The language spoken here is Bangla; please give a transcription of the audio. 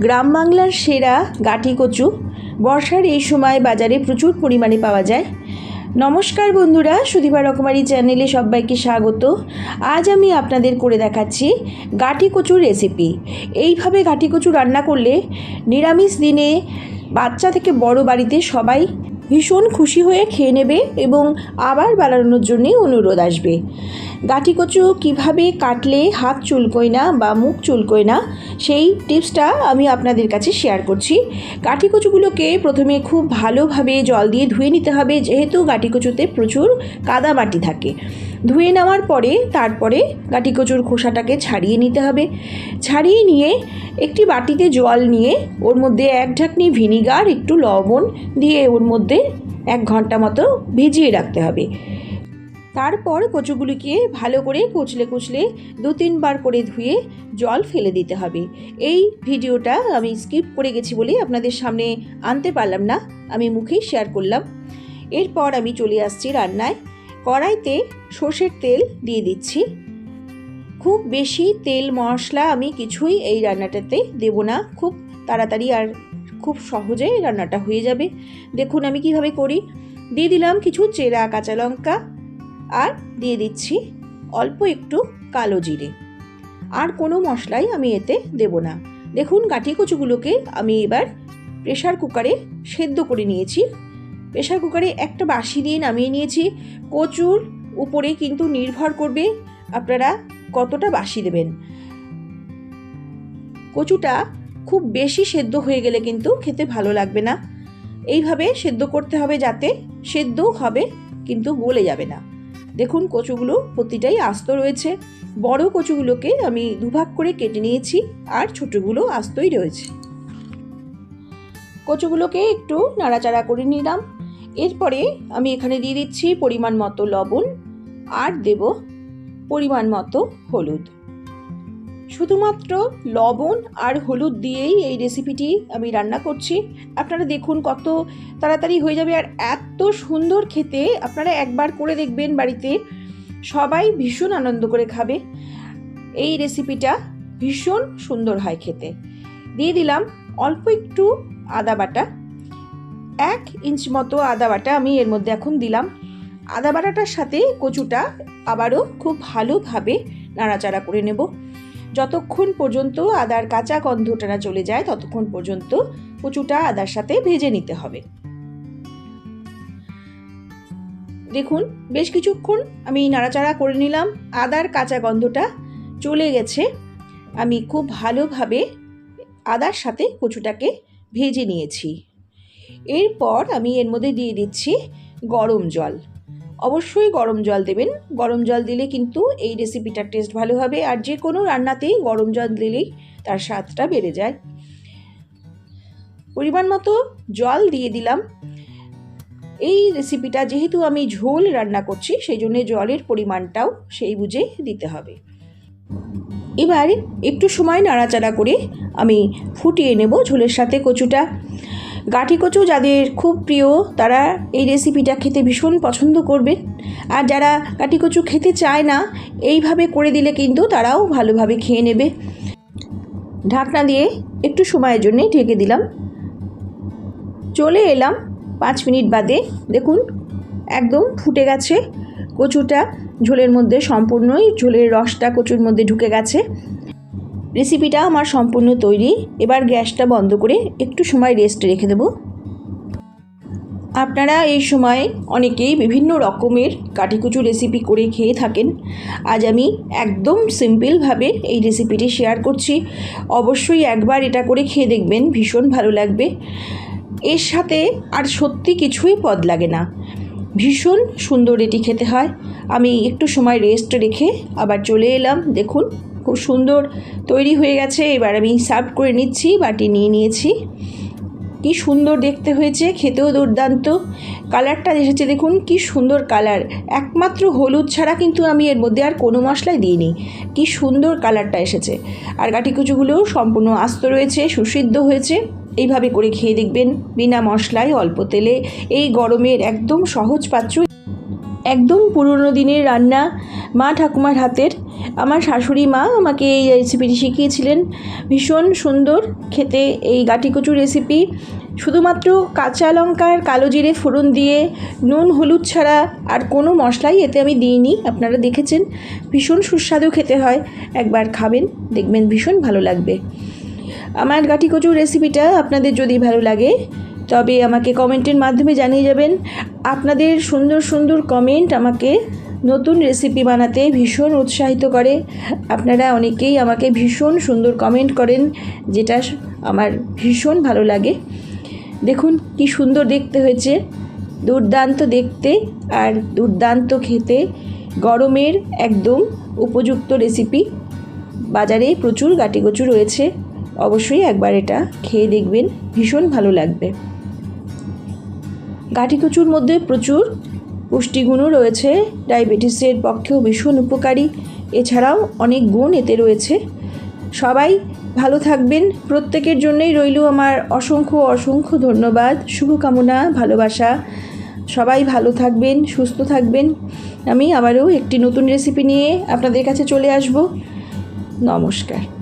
গ্রাম বাংলার সেরা গাঁটি কচু বর্ষার এই সময় বাজারে প্রচুর পরিমাণে পাওয়া যায়। নমস্কার বন্ধুরা, সুধীবা রকমারি চ্যানেলে সবাইকে স্বাগত। আজ আমি আপনাদের করে দেখাচ্ছি গাঁটি কচুর রেসিপি। এইভাবে গাঁটি কচু রান্না করলে নিরামিষ দিনে বাচ্চা থেকে বড় বাড়িতে সবাই ভীষণ খুশি হয়ে খেয়ে নেবে এবং আবার বানানোর জন্য অনুরোধ আসবে। গাঁটি কচু কীভাবে কাটলে হাত চুলকোয় না বা মুখ চুলকোয় না, সেই টিপসটা আমি আপনাদের কাছে শেয়ার করছি। গাঁটি কচুগুলোকে প্রথমে খুব ভালোভাবে জল দিয়ে ধুয়ে নিতে হবে, যেহেতু গাঁটি কচুতে প্রচুর কাদামাটি থাকে। ধুয়ে নেওয়ার পরে তারপরে গাঁটি কচুর খোসাটাকে ছাড়িয়ে নিতে হবে। ছাড়িয়ে নিয়ে একটি বাটিতে জল নিয়ে ওর মধ্যে এক ঢাকনি ভিনিগার, একটু লবণ দিয়ে ওর মধ্যে 1 ঘন্টা মতো ভিজিয়ে রাখতে হবে। তারপর কচুগুলিকে ভালো করে কুচলে 2-3 বার করে ধুয়ে জল ফেলে দিতে হবে। এই ভিডিওটা আমি স্কিপ করে গেছি বলে আপনাদের সামনে আনতে পারলাম না, আমি মুখেই শেয়ার করলাম। এরপর আমি চলে আসছি রান্নায়। কড়াইতে সর্ষের তেল দিয়ে দিচ্ছি। খুব বেশি তেল মশলা আমি কিছুই এই রান্নাটাতে দেব না, খুব তাড়াতাড়ি আর খুব সহজে রান্নাটা হয়ে যাবে। দেখুন আমি কিভাবে করি। দিয়ে দিলাম কিছু চেরা কাঁচা লঙ্কা, আর দিয়ে দিচ্ছি অল্প একটু কালো জিরে। আর কোনো মশলাই আমি এতে দেব না। দেখুন গাঁটি কচুগুলোকে আমি এবার প্রেশার কুকারে সেদ্ধ করে নিয়েছি। প্রেশার কুকারে একটা বাসি দিয়ে নামিয়ে নিয়েছি। কচুর উপরে কিন্তু নির্ভর করবে আপনারা কতটা বাসি দেবেন। কচুটা খুব বেশি সেদ্ধ হয়ে গেলে কিন্তু খেতে ভালো লাগবে না। এইভাবে সেদ্ধ করতে হবে, যাতে সেদ্ধ হবে কিন্তু গলে যাবে না। দেখুন কচুগুলো প্রতিটাই আস্ত রয়েছে। বড় কচুগুলোকে আমি দুভাগ করে কেটে নিয়েছি, আর ছোটগুলো আস্তই রয়েছে। কচুগুলোকে একটু নাড়াচাড়া করে নিলাম। এরপরে আমি এখানে দিয়ে দিচ্ছি পরিমাণ মতো লবণ, আর দেব পরিমাণ মতো হলুদ। শুধুমাত্র লবণ আর হলুদ দিয়েই এই রেসিপিটি আমি রান্না করছি। আপনারা দেখুন কত তাড়াতাড়ি হয়ে যাবে, আর এত সুন্দর খেতে। আপনারা একবার করে দেখবেন, বাড়িতে সবাই ভীষণ আনন্দ করে খাবে। এই রেসিপিটা ভীষণ সুন্দর হয় খেতে। দিয়ে দিলাম অল্প একটু আদা বাটা, 1 ইঞ্চ মতো আদা বাটা আমি এর মধ্যে এখন দিলাম। আদা বাটাটার সাথে কচুটা আবারও খুব ভালোভাবে নাড়াচাড়া করে নেব। যতক্ষণ পর্যন্ত আদার কাঁচা গন্ধটা না চলে যায়, ততক্ষণ পর্যন্ত কচুটা আদার সাথে ভেজে নিতে হবে। দেখুন বেশ কিছুক্ষণ আমি নাড়াচাড়া করে নিলাম। আদার কাঁচা গন্ধটা চলে গেছে। আমি খুব ভালোভাবে আদার সাথে কচুটাকে ভেজে নিয়েছি। এরপর আমি এর মধ্যে দিয়ে দিচ্ছি গরম জল। অবশ্যই গরম জল দেবেন। গরম জল দিলে কিন্তু এই রেসিপিটার টেস্ট ভালো হবে, আর যে কোনো রান্নাতেই গরম জল দিলেই তার স্বাদটা বেড়ে যায়। পরিমাণ মতো জল দিয়ে দিলাম। এই রেসিপিটা যেহেতু আমি ঝোল রান্না করছি, সেই জন্য জলের পরিমাণটাও সেই বুঝে দিতে হবে। এবার একটু সময় নাড়াচাড়া করে আমি ফুটিয়ে নেব ঝোলের সাথে কচুটা। গাঁটি কচু যাদের খুব প্রিয়, তারা এই রেসিপিটা খেতে ভীষণ পছন্দ করবে। আর যারা গাঁটি কচু খেতে চায় না, এইভাবে করে দিলে কিন্তু তারাও ভালোভাবে খেয়ে নেবে। ঢাকনা দিয়ে একটু সময়ের জন্যে ঢেকে দিলাম। চলে এলাম 5 মিনিট বাদে। দেখুন একদম ফুটে গেছে কচুটা। ঝোলের মধ্যে সম্পূর্ণই ঝোলের রসটা কচুর মধ্যে ঢুকে গেছে। রেসিপিটা আমার সম্পূর্ণ তৈরি। এবার গ্যাসটা বন্ধ করে একটু সময় রেস্টে রেখে দেব। আপনারা এই সময় অনেকেই বিভিন্ন রকমের গাঁটি কচু রেসিপি করে খেয়ে থাকেন। আজ আমি একদম সিম্পলভাবে এই রেসিপিটি শেয়ার করছি। অবশ্যই একবার এটা করে খেয়ে দেখবেন, ভীষণ ভালো লাগবে। এর সাথে আর সত্যি কিছুই পদ লাগে না, ভীষণ সুন্দর এটি খেতে হয়। আমি একটু সময় রেস্ট রেখে আবার চলে এলাম। দেখুন খুব সুন্দর তৈরি হয়ে গেছে। এবার আমি সার্ভ করে নিচ্ছি। বাটি নিয়ে নিয়েছি। কি সুন্দর দেখতে হয়েছে, খেতেও দুর্দান্ত। কালারটা এসেছে দেখুন কি সুন্দর কালার। একমাত্র হলুদ ছাড়া কিন্তু আমি এর মধ্যে আর কোনো মশলাই দিইনি। কি সুন্দর কালারটা এসেছে। আর গাঁটি কচুগুলোও সম্পূর্ণ আস্ত রয়েছে, সুসিদ্ধ হয়েছে। এইভাবে করে খেয়ে দেখবেন, বিনা মশলায় অল্প তেলে। এই গরমের একদম সহজ পাচ্য, একদম পুরনো দিনের রান্না, মা ঠাকুমার হাতের। আমার শাশুড়ি মা আমাকে এই রেসিপিটি শিখিয়েছিলেন। ভীষণ সুন্দর খেতে এই গাঁটি কচুর রেসিপি। শুধুমাত্র কাঁচা লঙ্কার কালো জিরে ফোড়ন দিয়ে, নুন হলুদ ছাড়া আর কোনো মশলাই এতে আমি দিইনি। আপনারা দেখেছেন, ভীষণ সুস্বাদু খেতে হয়। একবার খাবেন, দেখবেন ভীষণ ভালো লাগবে। আমার গাঁটি কচুর রেসিপিটা আপনাদের যদি ভালো লাগে তবে আমাকে কমেন্টের মাধ্যমে জানিয়ে যাবেন। আপনাদের সুন্দর সুন্দর কমেন্ট আমাকে নতুন রেসিপি বানাতে ভীষণ উৎসাহিত করে। আপনারা অনেকেই আমাকে ভীষণ সুন্দর কমেন্ট করেন, যেটা আমার ভীষণ ভালো লাগে। দেখুন কি সুন্দর দেখতে হয়েছে, দুর্দান্ত দেখতে আর দুর্দান্ত খেতে। গরমের একদম উপযুক্ত রেসিপি। বাজারে প্রচুর গাঁটি কচু রয়েছে, অবশ্যই একবার এটা খেয়ে দেখবেন, ভীষণ ভালো লাগবে। গাঁটি কচুর মধ্যে প্রচুর পুষ্টিগুণও রয়েছে, ডায়াবেটিসের পক্ষেও ভীষণ উপকারী। এছাড়াও অনেক গুণ এতে রয়েছে। সবাই ভালো থাকবেন, প্রত্যেকের জন্যই রইল আমার অসংখ্য অসংখ্য ধন্যবাদ, শুভকামনা, ভালোবাসা। সবাই ভালো থাকবেন, সুস্থ থাকবেন। আমি আবারও একটি নতুন রেসিপি নিয়ে আপনাদের কাছে চলে আসব। নমস্কার।